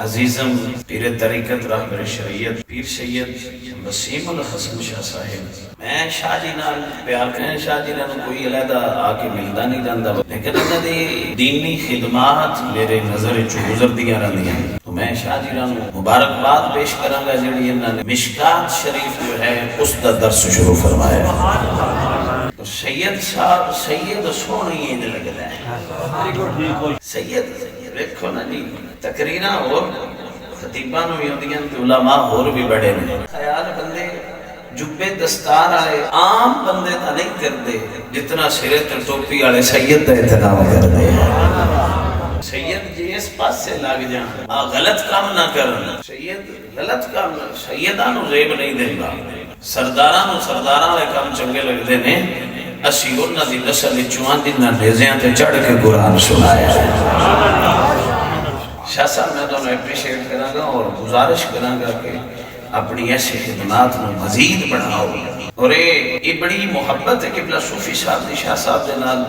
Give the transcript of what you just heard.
عزیزم پیر طریقت رہبر شریعت پیر سید وسیم الحسن شاہ صاحب، میں شاہ جی نال پیار کریں، شاہ جی نال کوئی علیحدہ آ کے ملدا نہیں رہندا، لیکن انہاں دی دینی خدمات میرے نظر چ گزردیاں رہندیاں، تو میں شاہ جی نال مبارکباد پیش کراں گا جڑی انہاں نے مشکات شریف جو ہے اس دا درس شروع فرمایا۔ تو سید صاحب سید سونی انج لگدا ہے، سید دیکھو نا جی تقریراں اور خطیباں نو بھی ہوندیاں تے علماء اور بھی بڑے نے، خیال بندے جبے دستار آئے عام بندے تا نہیں کردے جتنا سرے تے ٹوپی والے سید دا احترام کردے ہیں۔ سید جی اس پاس سے لگ جان غلط کام نہ کرن، سید غلط کام نہ، سیداں نو زیب نہیں دیندا، سرداراں نو سرداراں والے کام چنگے لگدے نے، اسی انہاں دی نسل چواں جنہاں نیزیاں تے چڑھ کے قرآن سنایا۔ شاہ صاحب میں دونوں اپریشیٹ کراں گا اور گزارش کراں گا کہ اپنی ایسی خدمات میں مزید بڑھاؤ، اور یہ بڑی محبت ہے کہ صوفی صاحب دی شاہ صاحب دے نال